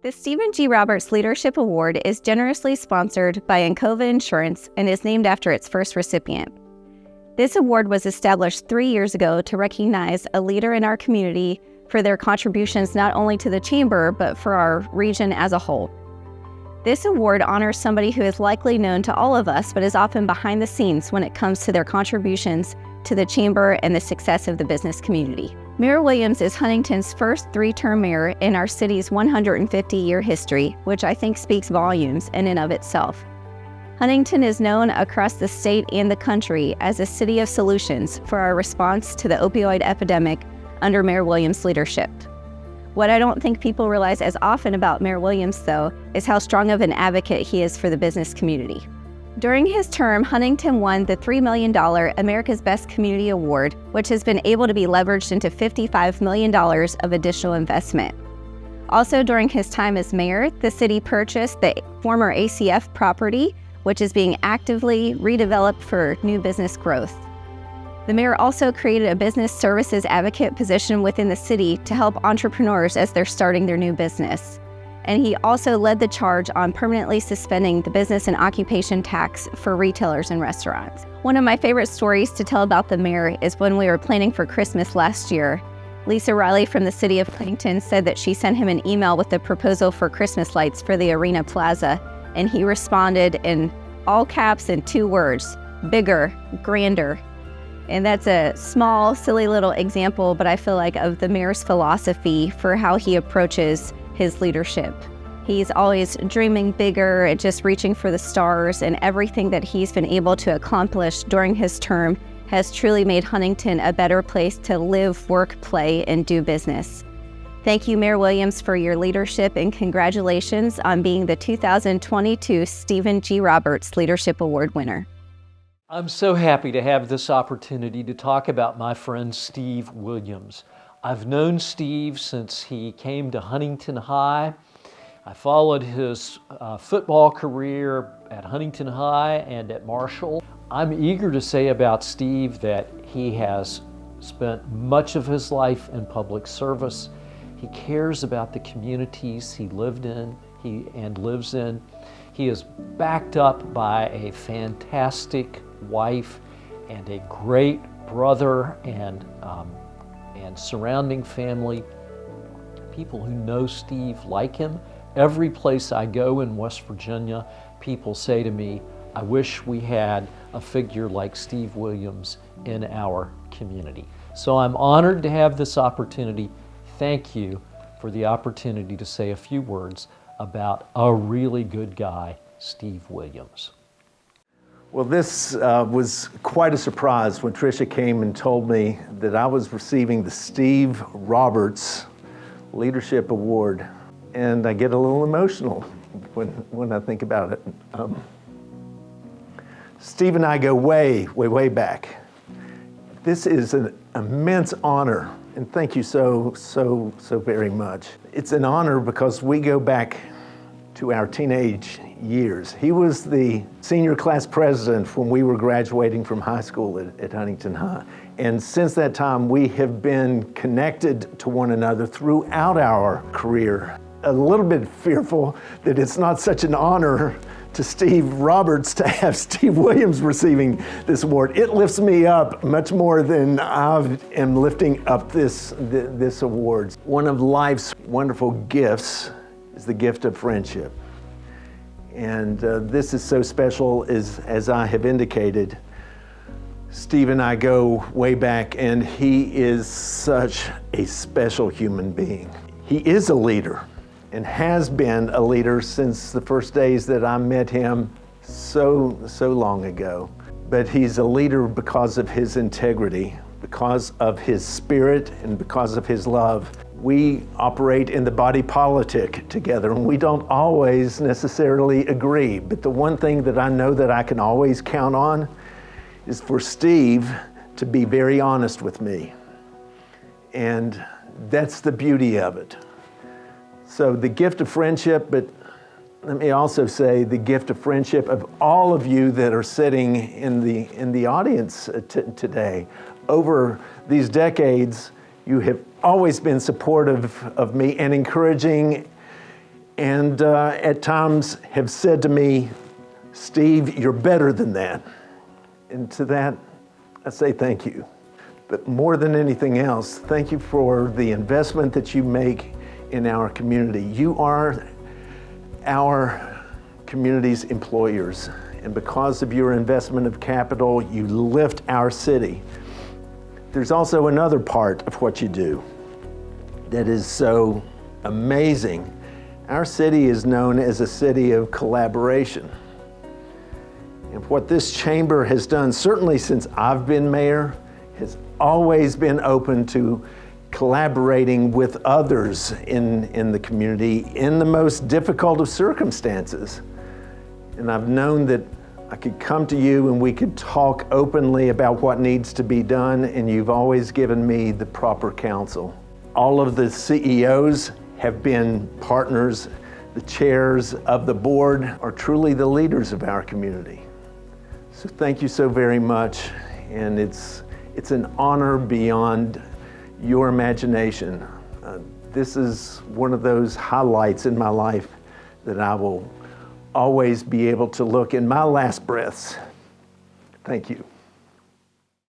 The Stephen G. Roberts Leadership Award is generously sponsored by Encova Insurance and is named after its first recipient. This award was established 3 years ago to recognize a leader in our community for their contributions not only to the Chamber, but for our region as a whole. This award honors somebody who is likely known to all of us, but is often behind the scenes when it comes to their contributions to the Chamber and the success of the business community. Mayor Williams is Huntington's first 3-term mayor in our city's 150-year history, which I think speaks volumes in and of itself. Huntington is known across the state and the country as a city of solutions for our response to the opioid epidemic under Mayor Williams' leadership. What I don't think people realize as often about Mayor Williams, though, is how strong of an advocate he is for the business community. During his term, Huntington won the $3 million America's Best Community Award, which has been able to be leveraged into $55 million of additional investment. Also during his time as mayor, the city purchased the former ACF property, which is being actively redeveloped for new business growth. The mayor also created a business services advocate position within the city to help entrepreneurs as they're starting their new business. And he also led the charge on permanently suspending the business and occupation tax for retailers and restaurants. One of my favorite stories to tell about the mayor is when we were planning for Christmas last year. Lisa Riley from the City of Huntington said that she sent him an email with the proposal for Christmas lights for the Arena Plaza, and he responded in all caps in 2 words: bigger, grander. And that's a small, silly little example, but I feel like of the mayor's philosophy for how he approaches his leadership. He's always dreaming bigger and just reaching for the stars, and everything that he's been able to accomplish during his term has truly made Huntington a better place to live, work, play, and do business. Thank you, Mayor Williams, for your leadership, and congratulations on being the 2022 Stephen G. Roberts Leadership Award winner. I'm so happy to have this opportunity to talk about my friend Steve Williams. I've known Steve since he came to Huntington High. I followed his football career at Huntington High and at Marshall. I'm eager to say about Steve that he has spent much of his life in public service. He cares about the communities he lived in and lives in. He is backed up by a fantastic wife and a great brother and surrounding family. People who know Steve like him. Every place I go in West Virginia, people say to me, I wish we had a figure like Steve Williams in our community. So I'm honored to have this opportunity. Thank you for the opportunity to say a few words about a really good guy, Steve Williams. Well, this was quite a surprise when Tricia came and told me that I was receiving the Steve Roberts Leadership Award. And I get a little emotional when I think about it. Steve and I go way, way, way back. This is an immense honor, and thank you so very much. It's an honor because we go back to our teenage years. He was the senior class president when we were graduating from high school at Huntington High. And since that time, we have been connected to one another throughout our career. A little bit fearful that it's not such an honor to Steve Roberts to have Steve Williams receiving this award. It lifts me up much more than I am lifting up this award. One of life's wonderful gifts is the gift of friendship. And this is so special, as I have indicated. Steve and I go way back, and he is such a special human being. He is a leader and has been a leader since the first days that I met him so long ago. But he's a leader because of his integrity, because of his spirit, and because of his love. We operate in the body politic together, and we don't always necessarily agree. But the one thing that I know that I can always count on is for Steve to be very honest with me. And that's the beauty of it. So the gift of friendship, but let me also say the gift of friendship of all of you that are sitting in the audience today. Over these decades, you have always been supportive of me and encouraging and at times have said to me, Steve, you're better than that. And to that, I say thank you. But more than anything else, thank you for the investment that you make in our community. You are our community's employers, and because of your investment of capital, you lift our city. There's also another part of what you do that is so amazing. Our city is known as a city of collaboration. And what this chamber has done, certainly since I've been mayor, has always been open to collaborating with others in the community in the most difficult of circumstances. And I've known that I could come to you and we could talk openly about what needs to be done, and you've always given me the proper counsel. All of the CEOs have been partners. The chairs of the board are truly the leaders of our community. So thank you so very much, and it's an honor beyond your imagination. This is one of those highlights in my life that I will always be able to look in my last breaths. Thank you.